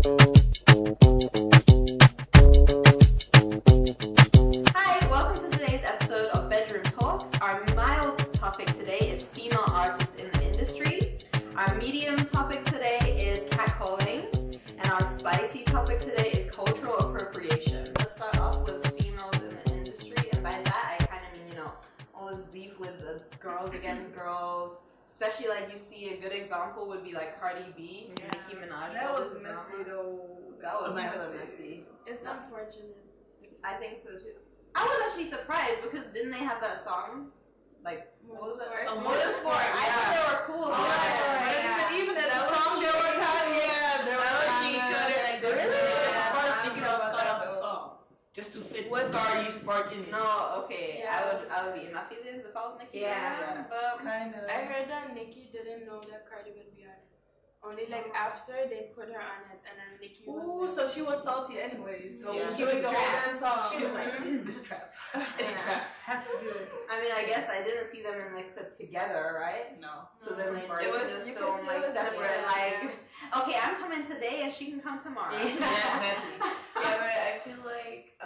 Hi, welcome to today's episode of Bedroom Talks. Our mild topic today is female artists in the industry. Our medium topic today is catcalling. And our spicy topic today is cultural appropriation. Let's start off with females in the industry. And by that, I kind of mean, all this beef with the girls against girls. Especially like you see a good example would be like Cardi B, Nicki Minaj. That was messy though. That was messy. It's unfortunate. I think so too. I was actually surprised because didn't they have that song? Like, what was it? Motorsport. I thought they were cool. Even at the song, they were kind of, they were pushing each other. Like, they really part of thinking I'll start off the song. Just to fit Cardi's part in it. No, okay. Yeah. I would be in my feelings if I was Nicki. Yeah. Kind of. I heard that Nicki didn't know that Cardi would be on it. Only like after they put her on it, and then Nicki was. Ooh, so she was salty anyways. So yeah. she was the whole dance song. It's a trap. It's a trap. Have to do it. I mean, I guess I didn't see them in the clip together, right? No. So then they just film like separate, like, okay, I'm coming today and she can come tomorrow. Yeah, exactly. Yeah, but I feel like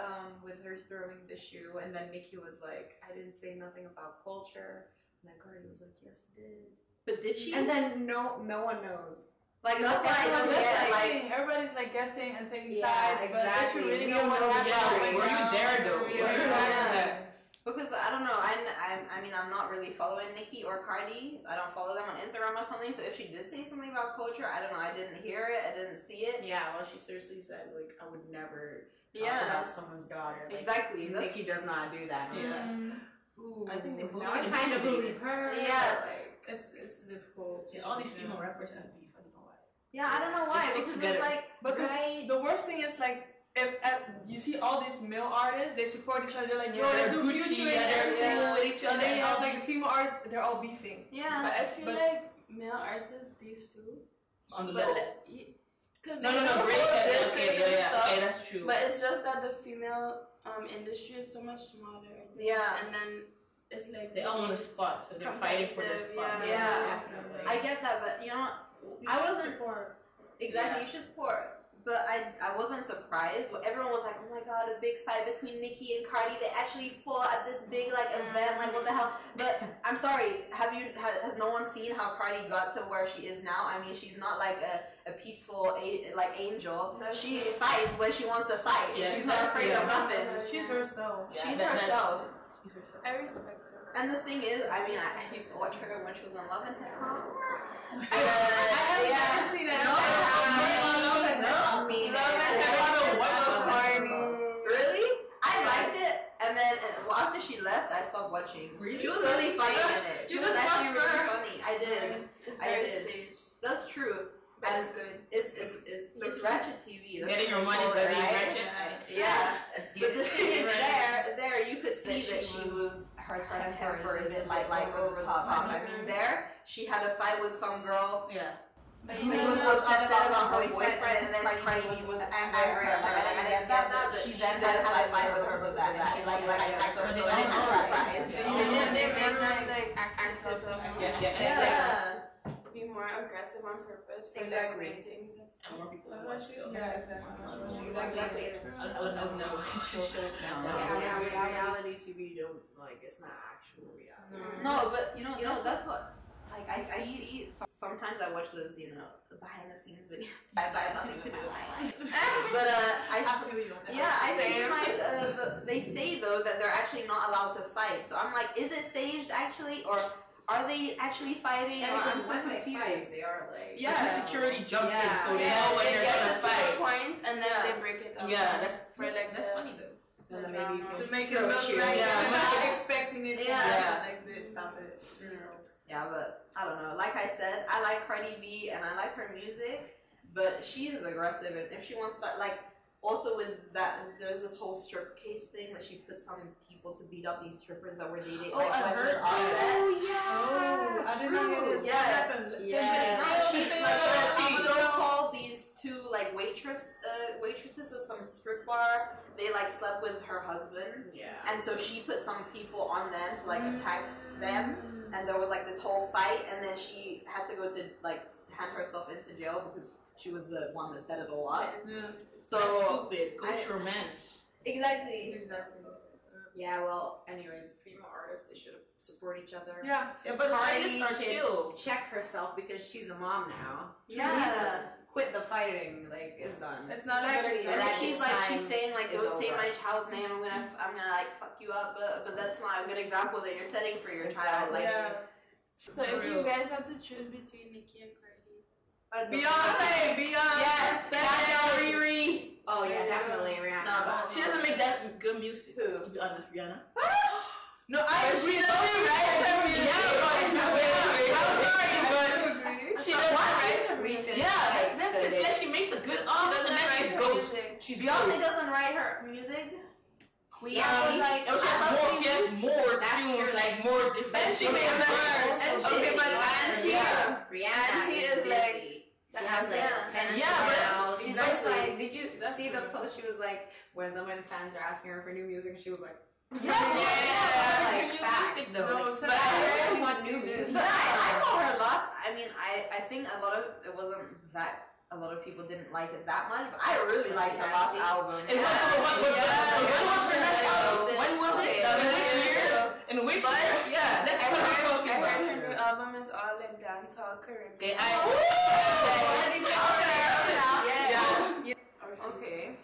with her throwing the shoe, and then Nicki was like, I didn't say nothing about culture. And then Cardi was like, yes, you did. But did she? And then no one knows. Like, that's why I don't get, like, everybody's like guessing and taking sides. Exactly. But if you really know what happened, Were you there though? Because I don't know, I mean, I'm not really following Nicki or Cardi, so I don't follow them on Instagram or something, so if she did say something about culture, I don't know, I didn't hear it, I didn't see it. Yeah, well, she seriously said, like, I would never talk about someone's daughter. Like, exactly. Nicki does not do that. I think they both kind of believe her. Yeah. Like, it's difficult. Yeah, all these female rappers have beef. I don't know why. Yeah, I don't know why. They stick together. Like, but the worst thing is like, if you see all these male artists, they support each other. They're like, yo, let's do featuring, they're cool with each other. And all, like the female artists, they're all beefing. Yeah. But I feel like male artists beef too. On the low. Because No, great. Okay, that's true. But it's just that the female industry is so much smaller. Yeah. And then it's like they all want a spot, so they're fighting for their spot. Yeah. I get that, but I wasn't exactly. You should support. But I wasn't surprised. Everyone was like, oh my god, a big fight between Nicki and Cardi. They actually fought at this big event. Like, what the hell? But I'm sorry. Has no one seen how Cardi got to where she is now? I mean, she's not like a peaceful angel. She fights when she wants to fight. Yeah, she's not afraid of nothing. She's herself. She's herself. I respect her. And the thing is, I mean, I used to watch her when she was on Love and Hip Hop. I haven't seen that. Really? I liked it, and then after she left, I stopped watching. Really? She was really funny in it. She was actually really funny. I did. It's very staged. That's true. But it's good. It's ratchet TV. Getting your money, baby, ratchet. Yeah. But the thing is, there you could see that she was her temper is like over the top. I mean, there she had a fight with some girl. Yeah. Who was upset about her boyfriend, and then Cardi was angry. I get that, but she then had a fight with her for that. She I was surprised. They made them like act tough. Yeah. Be more aggressive on purpose for their ratings and stuff. And more people watch. Yeah, exactly. Exactly. I would have no. Reality TV don't it's not actual reality. No, but that's what I see. Sometimes I watch those behind the scenes videos. I have nothing to do with my life. But I see they say though that they're actually not allowed to fight. So I'm like, is it staged actually, or are they actually fighting? Yeah, because when they fight, they are like the security jump in, so they know when you're gonna fight. To a point, and then they break it up. Yeah, that's funny though. And then maybe to make it look like you're not expecting it to happen like this. Stop it. Yeah, but I don't know. Like I said, I like Cardi B and I like her music, but she is aggressive, and if she wants to start also with that, there's this whole strip case thing that she put some people to beat up these strippers that were dating. I heard. I didn't know this. Yeah. What happened? She so-called these two waitresses of some strip bar. They slept with her husband. Yeah. And so she put some people on them to attack them. And there was this whole fight, and then she had to go to hand herself into jail because she was the one that set it all up. Yeah. So That's stupid. Cultural romance. exactly. Exactly. Yeah, well, anyways, female artists, they should support each other. Yeah. But it's Cardi like this are should chill. check herself because she's a mom now. Yeah. Teresa, quit the fighting. Like, it's done. It's not a good Exactly. And example. then she's like, she's saying like, is don't say over. my child's name. I'm gonna like fuck you up. But that's not a good example that you're setting for your child. Like, Yeah. So if you guys had to choose between Nicki and Cardi, Beyonce. yes, Danielle, Riri. Oh, yeah, definitely, Rihanna. No, but She doesn't make that good music. Who? To be honest, Rihanna. No, I agree. She doesn't write her music. I'm sorry, but agree. she doesn't write write her her music. music. Yeah, that's it's like she makes a good album and then she's ghost. She's Beyonce ghost. doesn't write her music. Yeah, but like, And she has more That's tunes, true. like more different And she things. makes Words. and she Okay, makes but like Auntie, Yeah. Rihanna Auntie is is busy. like- She has like Yeah. fans Yeah, but- now. She's just Exactly. like, did you That's see the true. post? She was like, when fans are asking her for new music, she was like, Yeah, like, it's facts. new music though. No, Like, so but I really also need want to new see music. this. But I thought her last. I mean, I think a lot of it wasn't that. A lot of people didn't like it that much, but I really liked her last album. It was what was when was her next album? When was it? Okay. In which year? In which But- year? Yeah, that's I what I'm heard talking her about. new album is all like dancehall Caribbean. Okay, Yeah. Okay.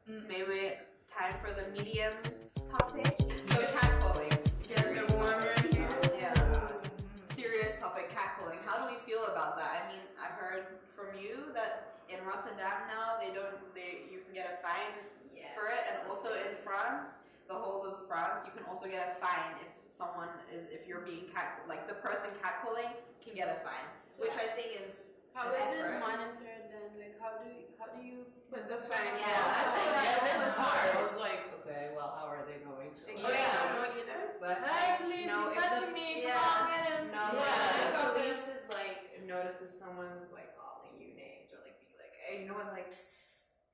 Maybe time for the medium topic. So catcalling. Yeah. Serious topic, catcalling. How do we feel about that? I mean, I heard from you that in Rotterdam now you can get a fine for it, and also in France, the whole of France, you can also get a fine if you're being like the person catcalling can get a fine, which I think is How is it effort. monitored then? Like how do you put the fine? Yeah, that's So what I that's was hard. I was like, okay, well, how are they going to? Like, Oh, you yeah. don't know either. But Hey, please, No, he's if the- touching me. yeah. Come on, get him. no, Yeah. the police is like notices someone is like calling you names or like being like, hey, you know what, like,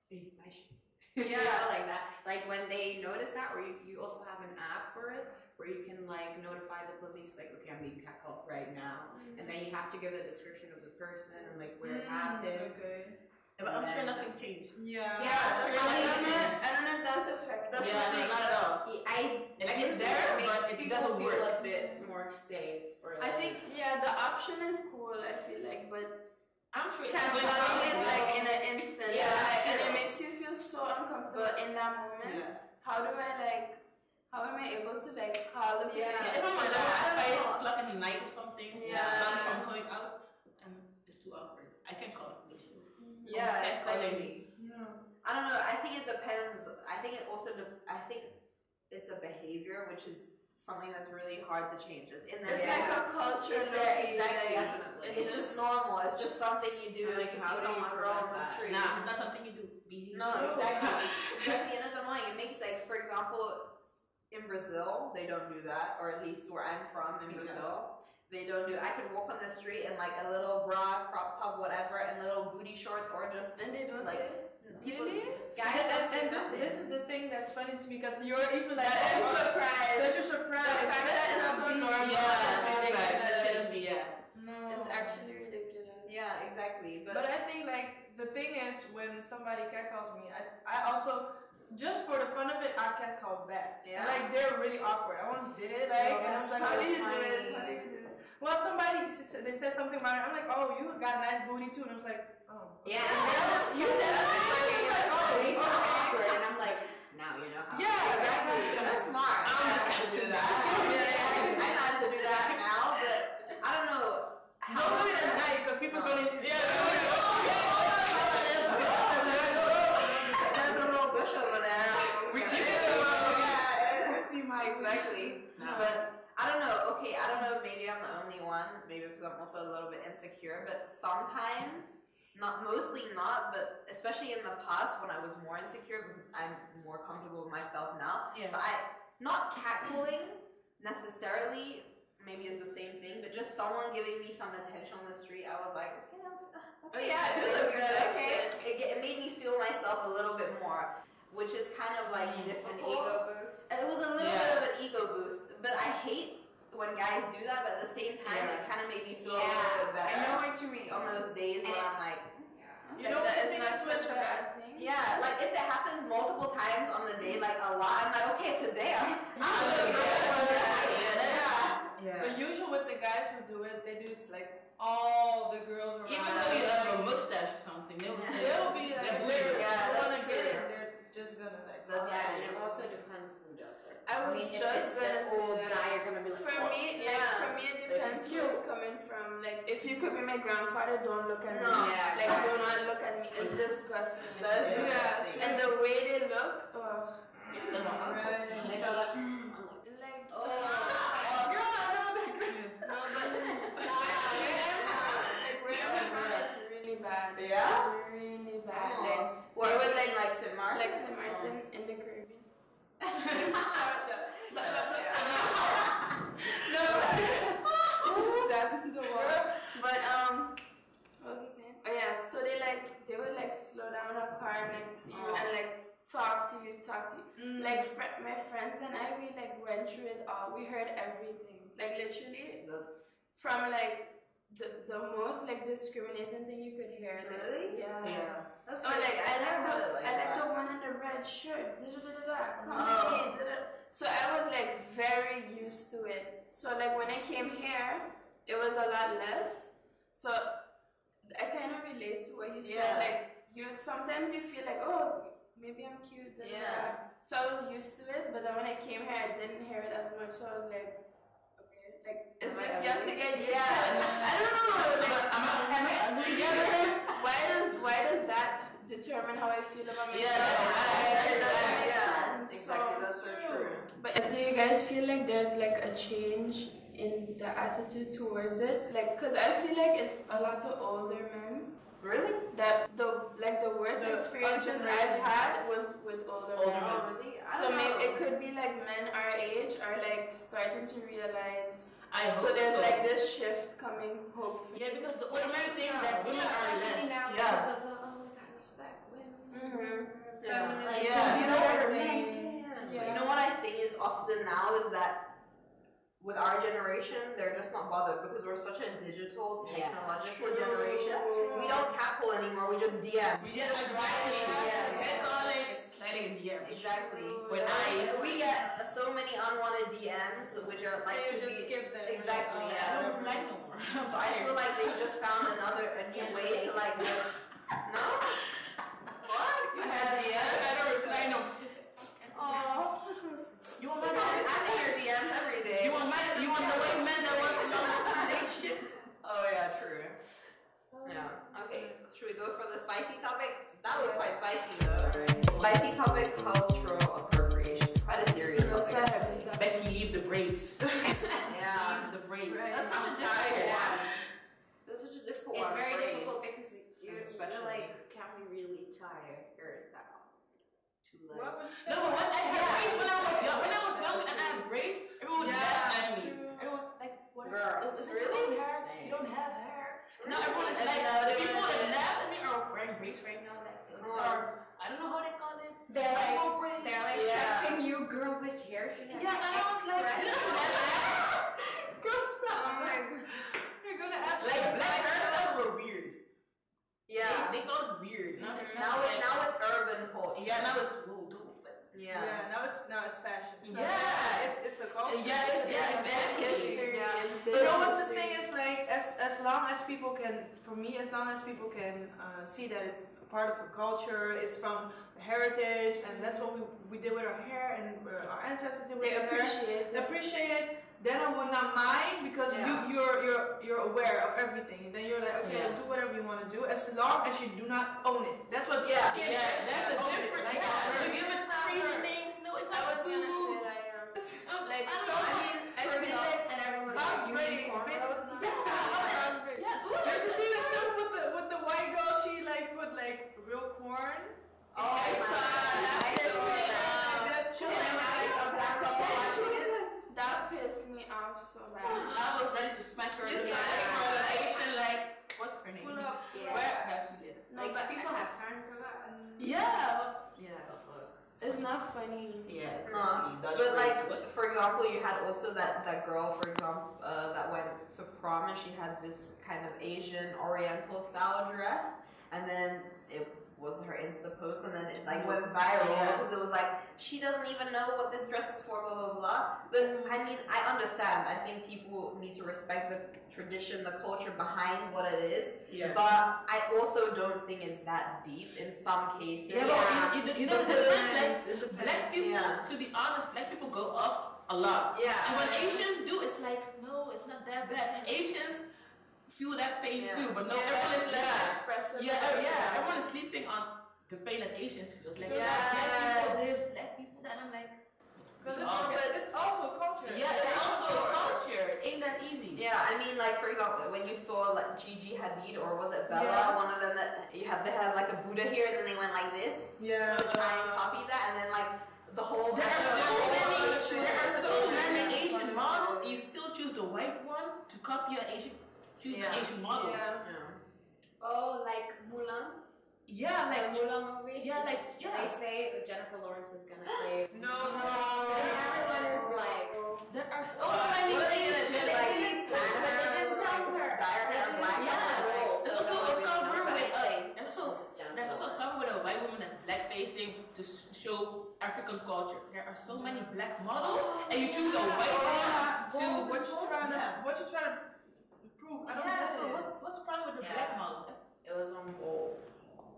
hey, my shit. You know, like that. Like when they notice that, or you also have an app for it where you can like notify the police, like, okay, I'm being catcalled right now, and then you have to give a description of the person and like where it happened. Okay. But I'm sure nothing changed. Yeah. Yeah, sure, I like, don't know if that's effective. Yeah, not at all. Like, it's there, but it doesn't feel work. a bit more safe. Or I like, think Yeah, the option is cool, I feel like, but I'm sure it's catcalling is like in an instant. Yeah, that's and it true. makes you feel so uncomfortable in that moment. Yeah. How am I able to like call the police? Yeah. If I'm alone at 5 o'clock in the night or something, Yeah. it's done from going out, and it's too awkward. I can call the police. yeah, Calling. exactly. I don't know. I think it depends. I think it also. I think it's a behavior which is something that's really hard to change. It's in there. It's like a culture. It's there, exactly. Definitely. It's just normal. It's just something you do. Like, Like you how see do you someone grow on prevent the that? street. Nah, it's not something you do. No, exactly. Exactly, and it's annoying. It makes like, for example, in Brazil, they don't do that, or at least where I'm from in Brazil, they don't do. I could walk on the street in like a little bra, crop top, whatever, and little booty shorts, or just And they don't like say. people. Really? Guys, And this is the thing that's funny to me because you're even like, I'm oh, surprised. that you're surprised. The fact that it's so normal. That shouldn't be, No. It's actually ridiculous. Yeah, exactly. But I think like the thing is when somebody catcalls me, I also just for the fun of it I catcall back. Yeah. And, like they're really awkward. I once did it like, and I was like, How how do do you you do do it? it? How do you do it? Well, they said something about it. I'm like, oh, you got a nice booty too, and I was like, oh. Yeah, You said that. oh, awkward, and I'm like, now you know how. Yeah, exactly. That's smart. I don't have to do that. I know how to do that now, but I don't know. Don't do it at night because people are gonna. There's a little bush over there. Exactly. No. But I don't know. Okay, I don't know. Maybe I'm the only one. Maybe because I'm also a little bit insecure. But sometimes, mostly not, but especially in the past when I was more insecure because I'm more comfortable with myself now. Yeah. But not catcalling necessarily. Maybe it's the same thing, but just someone giving me some attention on the street. I was like, okay, yeah, I do look good. Okay, it made me feel myself a little bit more. Which is kind of like different ego boost. It was a little bit of an ego boost, but I hate when guys do that. But at the same time, it kind of made me feel a little bit better. I know what you mean. On those days And where I'm like, You know, that is think not it's such a such a bad thing. Yeah, like if it happens multiple times on the day, like a lot, I'm like, okay, today I'm But usually with the guys who do it, they do it to like all the girls around. Even though you have a mustache or something, they will say, they'll be like, they're they yeah, want to that's get true. it. They're just gonna like. That's Yeah, true. it also depends who does it. I was mean, if just it's gonna an say old that. guy, you're gonna be like, For oh. me, yeah. for me, it depends it's where it's coming from. Like, if you could be my grandfather, don't look at me. No. Yeah, Like, do not look at me. It's disgusting. That's disgusting. And the way they look, oh. yeah, they're my uncle. Right. And they go like, Like, Oh, girl, I know that. no, but like, wherever it's really bad. Yeah? It's really bad. Oh. Like, What, they would like St. Martin? Like St. Martin in the Caribbean. No, that's the one. But what was I saying? Oh yeah, so they would like slow down a car next to you and like talk to you. Like my friends and I, we like went through it all. We heard everything. Like literally from like the most like discriminating thing you could hear. Like, Really? Yeah. Yeah. That's Oh, like I like that. the one in the red shirt. Come with me. So I was like very used to it. So like when I came here, it was a lot less. So I kind of relate to what you said. Like sometimes you feel like, oh, maybe I'm cute. Yeah. So I was used to it, but then when I came here, I didn't hear it as much. So I was like, okay, like it's just you have to get used to it. I don't know. Like, why does that determine how I feel about myself? Exactly, that's so true. But do you guys feel like there's like a change in the attitude towards it? Like, cause I feel like it's a lot of older men. Really? That the worst experiences I've had was with older men. Oh, really? So maybe it could be like men our age are like starting to realize. So there's like this shift coming, hopefully. Yeah, because the older men think that women are less. now because of the I respect women. You know what I think is often now is that with our generation, they're just not bothered because we're such a digital, technological generation. We don't cackle anymore. We just DM. Exactly. Sliding in DMs. Exactly. We're nice. We get so many unwanted DMs, which are like You to just be- skip them. Exactly. I Yeah. don't like no more. I'm So I feel tired. like they just found a new way to like. No. What? You had I don't reply no. You want my I'm in your DMs every day. You want the white man that wants to know the foundation? Oh yeah, true. Yeah. Okay. Should we go for the spicy topic? That was quite spicy though. Spicy topic: cultural appropriation. Quite a serious topic. Becky, leave the braids. Yeah. Leave the braids. That's such a I'm difficult tired. one. That's such a difficult one. It's very phrase. difficult because you're Especially. like, can we really tie hairstyle to like? What would you say? No, but when I had braids when I was young, and I had braids, everyone would laugh at me. Everyone like, what? Is it Really? your hair? You don't have hair. Now everyone is like, the people that laugh at me are wearing braids right now. Like, it's our, I don't know how they call it. They're like, Rainbow braids. they're like texting you, girl, which hair should I Yeah, and I was like, you don't have hair. Girl, stop. You're gonna ask Like, black hairstyles were weird. Yeah. They call it weird. Now Now it's urban culture. yeah, now it's cool, dude. But Yeah. now it's fashion. So Yeah. it's a culture. yeah, exactly. History is big. But you know what the thing is, like, as long as people can, for me, as long as people can see that it's a part of the culture, it's from the heritage, and that's what we did with our hair and our ancestors did with They their hair. Appreciate it. Then I would not mind because you're aware of everything. And then you're like, okay, do whatever you want to do as long as you do not own it. That's what. Yeah, that's the difference. Like, You give it crazy names. No, it's I not was gonna cool. say that, yeah. Like, I so don't I know. mean, I feel like and everyone's Bob like, braids, unicorn. bitch. Yeah, do it. Did you see the film with the white girl? She like put like real corn. Oh, I saw that. that pissed me off so bad. I was ready to smack her. You saw Asian, like, what's her name? Pull up. Where has she live? No, Like, but people have time for that. Yeah. it's not funny. Yeah. No, Dutch but like braids. for example, you had also that girl, for example, that went to prom and she had this kind of Asian Oriental style dress, and then it was her Insta post, and then it like went viral because it was like, she doesn't even know what this dress is for, blah blah blah. But I mean, I understand. I think people need to respect the tradition, the culture behind what it is. Yeah. But I also don't think it's that deep in some cases. Yeah, but you know the difference. Like black people, to be honest, black people go off a lot. Yeah. And when Asians do, it's like, no, it's not that bad. Asians feel that pain too, but no, everyone is less expressive. Everyone is sleeping on the pain that Asians feel. It's like, black people this, black people that. I'm like, because it's also a culture. Yeah, it's also a culture. It ain't that easy. Yeah, I mean, like for example, when you saw like Gigi Hadid or was it Bella, one of them that they had like a Buddha here, and then they went like this. Yeah. To try and copy that, and then like the whole. There are so many Asian models. You still choose the white one to copy an Asian. Choose an Asian model. Oh, like Mulan. Yeah, like Mulan movie. Yeah, like they say Jennifer Lawrence is gonna play. No. And everyone is like, there are so many Asian like, but they didn't tell her. There's also a cover with there's also a cover with a white woman that's black facing to show African culture. There are so many black models, and you choose a white one to. What you trying to prove? I don't know. What's the problem with the black model? It was on gold.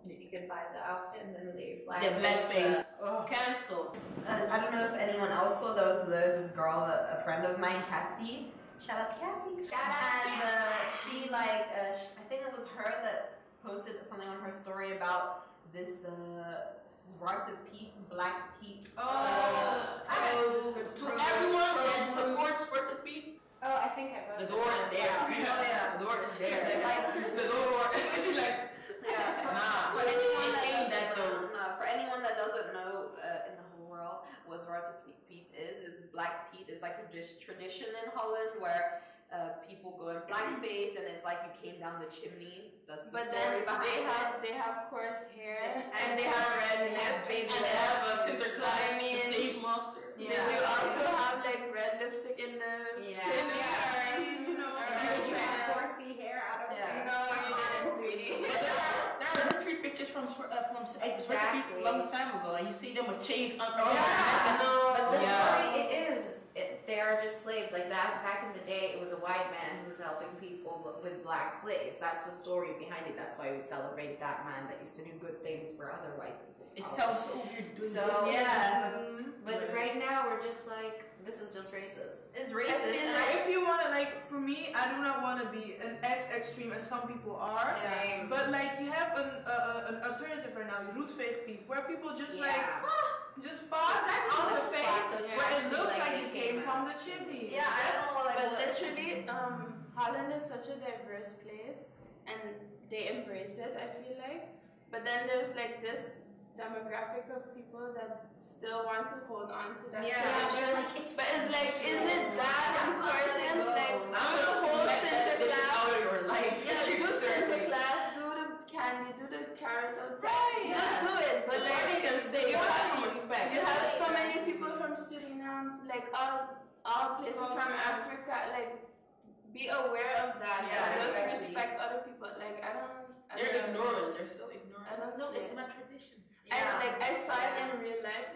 You could buy the outfit and then they blackface. Cancelled. I don't know if anyone else saw, there's this girl, a friend of mine, Cassie. Shout out to Cassie. And she like, I think it was her that posted something on her story about this Zwarte Piet, Black Piet. To everyone that supports Zwarte Piet. Oh, I think I was. The door is there. The door is there. The door. She's like. For anyone that doesn't know in the whole world what Zwarte Piet is Black Piet is like a tradition in Holland where people go in blackface and it's like you came down the chimney. That's the story behind they have coarse hair and they have red lips and they have a Sinterklaas slave monster. They do also have like red lipstick in the chimney. You trying to foresee hair out of it. No, you didn't, sweetie. There are history pictures from exactly long time ago, and you see them with chains on. But the story they are just slaves. Like that back in the day, it was a white man who was helping people with black slaves. That's the story behind it. That's why we celebrate that man that used to do good things for other white people. It sounds so weird. But right now we're just like, this is just racist. It's racist. If you want to, like, for me, I do not want to be as extreme as some people are. Same. But like, you have an alternative right now, rootveeg Piet, where people just just spots on the face where it looks like it came from the chimney. Yeah, but literally, Holland is such a diverse place, and they embrace it, I feel like. But then there's like this demographic of people that still want to hold on to that tradition. Like, is it that important? Like, the whole Sinterklaas out of your life. Yeah, do Sinterklaas, do the candy, do the carrot outside. Just do it. But like, can stay. You have some respect. You have so many people from Suriname, like all places from Africa. Like, be aware of that. Yeah, just respect other people. Like, they're ignorant. They're so ignorant. I don't know. It's my tradition. I saw it in real life.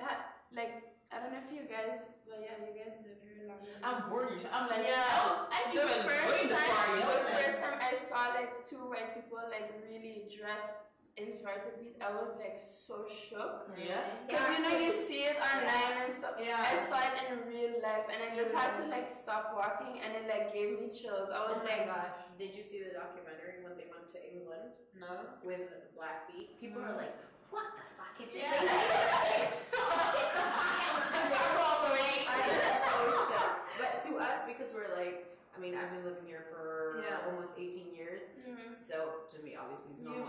Like, I don't know if you guys, but yeah, you guys live here long. I'm bored. I'm like, the first time I saw like two white people like really dressed in Zwarte Piet, I was like so shook. Because you see it online and stuff. I saw it in real life, and I just had to like stop walking, and it like gave me chills. I was like, gosh, did you see the documentary when they went to England? No. With the Black Piet, people are like, what the fuck is this? But to us, because we're like, I mean, I've been living here for almost 18 years, so to me, obviously, it's normal.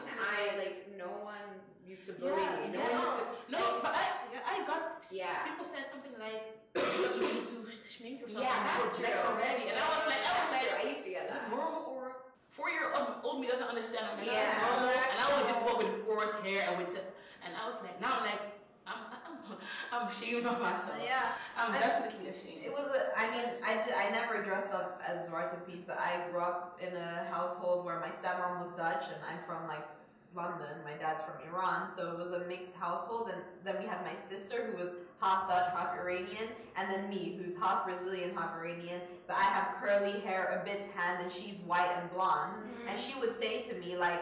No one used to bully me. I got people said something like, you need to schmink or something. Yeah, that's true. Already, and I was like, I used to get that. Is it normal or 4-year-old me doesn't understand? I'm like, that's normal. And I would just walk with coarse hair and I was like, now I'm like, I'm ashamed of myself. Yeah, I'm definitely ashamed. It was I never dressed up as Zwarte Piet, but I grew up in a household where my stepmom was Dutch and I'm from like London. My dad's from Iran, so it was a mixed household. And then we had my sister who was half Dutch, half Iranian, and then me who's half Brazilian, half Iranian. But I have curly hair, a bit tan, and she's white and blonde. And she would say to me like,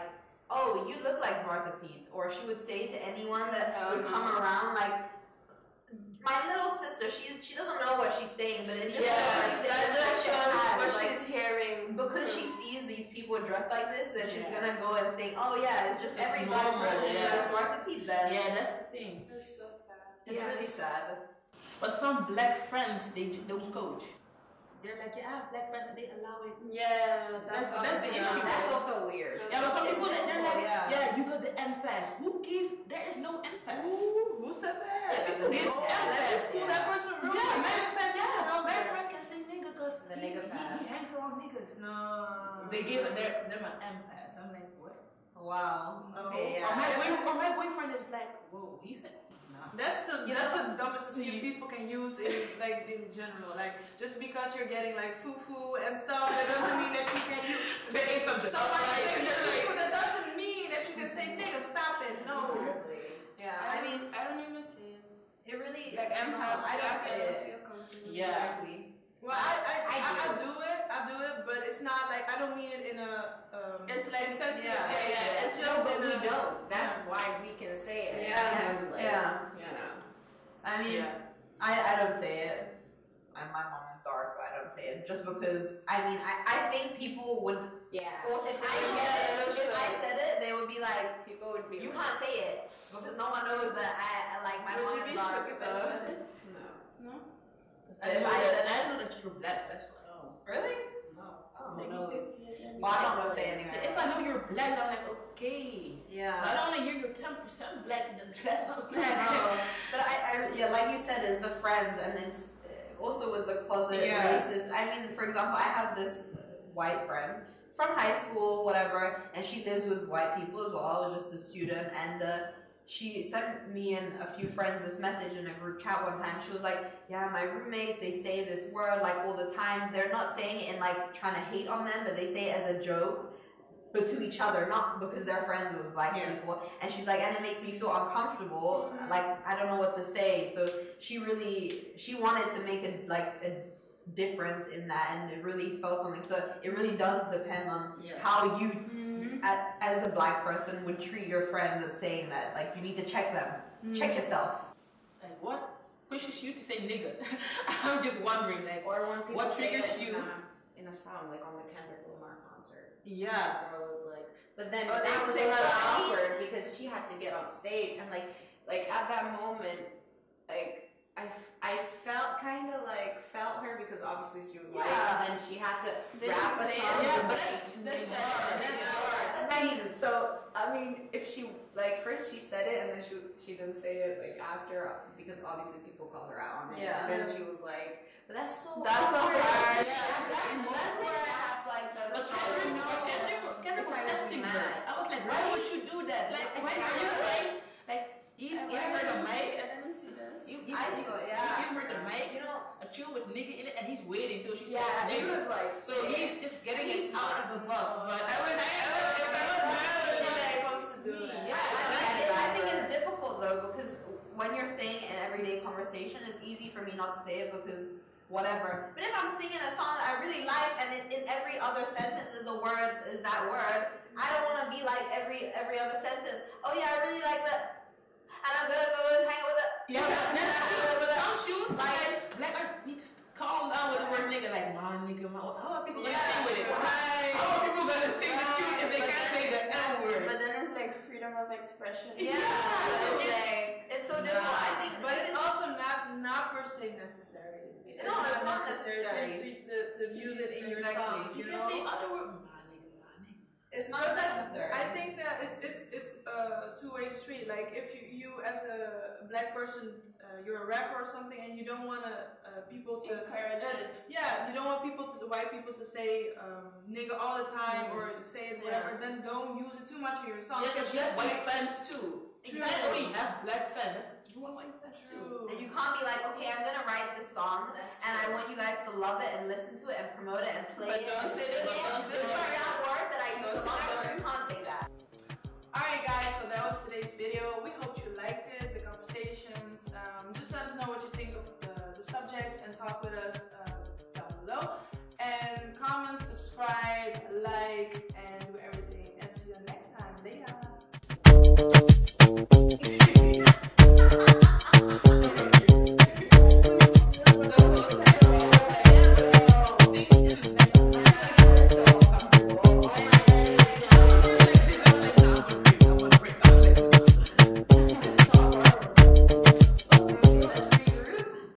"Oh, you look like Zwarte Piet," or she would say to anyone that would come around like, my little sister, she doesn't know what she's saying, but it just that just shows what she's hearing. Because she sees these people dressed like this, then she's gonna go and think, "Oh yeah, it's just every black person that's Zwarte Piet then." Yeah, that's the thing. That's so sad. It's really sad. But some black friends, they don't coach. They're like, yeah, I have black friends, and they allow it. Yeah, that's the issue. That's also weird. Yeah, but some people, they're like, yeah, you got the M-Pass. Who gave? There is no M-Pass. Who said that? Yeah, people give M-Pass. School that person really? My friend can say nigga because The nigga pass. he hangs around niggas. No. They give them an M-Pass. I'm like, what? Wow. Okay, Or yeah. my boyfriend is black. Whoa, he said, nah. That's the dumbest excuse people can use in general. Like, just because you're getting like foo and stuff, that doesn't mean that you can use. There is something. That doesn't mean that you can say nigga, stop it. No. Yeah, I mean, I don't even say it. it really Like I'm half I don't black, say I don't it. feel comfortable. Yeah. Exactly. Well, I do it, but it's not like I don't mean it in a It's like insensitive. yeah. It's No, just but in we a, don't. That's why we can say it. Yeah. And, like, Yeah. You know. I mean, I don't say it. My mom is dark, but I don't say it just because. I mean, I think people would. Yeah. Well, if I said it, they would be like, People would be. "You can't say it," because no one knows that I like my mom is dark. So No. I know that you're black. That's what. Oh, really? no. Well, I don't want to say it anyway. If I know you're black, I'm like, okay. Yeah. Not only you're 10% black, then that's not black. No, but I like you said, is the friends, and it's also with the closet races. I mean, for example, I have this white friend from high school, whatever, and she lives with white people as well. I was just a student, and she sent me and a few friends this message in a group chat one time. She was like, "Yeah, my roommates, they say this word like all the time. They're not saying it in like trying to hate on them, but they say it as a joke." But to each other, not because they're friends with black people. And she's like, and it makes me feel uncomfortable. Like, I don't know what to say. So she wanted to make a difference in that, and it really felt something. So it really does depend on how you, as a black person, would treat your friend that's saying that. Like, you need to check them. Check yourself. Like, what pushes you to say nigga? I'm just wondering, like, Or when people what say triggers it you? in a song, like on the Kendrick Lamar concert. Yeah. The girl was like, but then Oh, that was they a say little sorry? awkward because she had to get on stage, and like at that moment, like I felt her because obviously she was white, and then she had to rap a song. Yeah, but I mean, if she first she said it, and then she didn't say it like after, because obviously people called her out on it. Yeah. And then she was like, but that's so That's so hard. hard. That's where I asked But Kendrick was testing her. I was like, why would you do that? Like, why are you playing? Like, he's giving her the mic. I didn't see this. He's giving her the mic, a tune with nigga in it, and he's waiting till she says he nigga. was like, So he's just getting it out of the box. But I think it's difficult though, because when you're saying it in everyday conversation, it's easy for me not to say it because whatever. But if I'm singing a song that I really like, and in every other sentence is that word, I don't want to be like every other sentence. Oh yeah, I really like that, and I'm gonna go and hang out with it. yeah, but some shoes like black art need to calm down with the word nigga. Like, nah, nigga, how are people gonna sing with it? How are people gonna sing the tune if they can't say the N word? But then it's like freedom of expression. Yeah, it's so difficult. I think, but it's also not per se necessary. It's not necessary to use it in your song. You can say other words. Nah, nigga. it's not necessary. I think that it's a two-way street. Like if you as a black person, you're a rapper or something, and you don't want people to encourage it. Yeah, you don't want white people to say nigga all the time or say it whatever. Then don't use it too much in your song. Yeah, because you have white fans too. True. Exactly, you have black fans. You want white fans too. And you can't be like, okay, I'm gonna write this song, and I want you guys to love it and listen to it and promote it and play But it. don't say this, don't say This is that. that word that I use a lot. You can't say that. Alright guys, so that was today's video.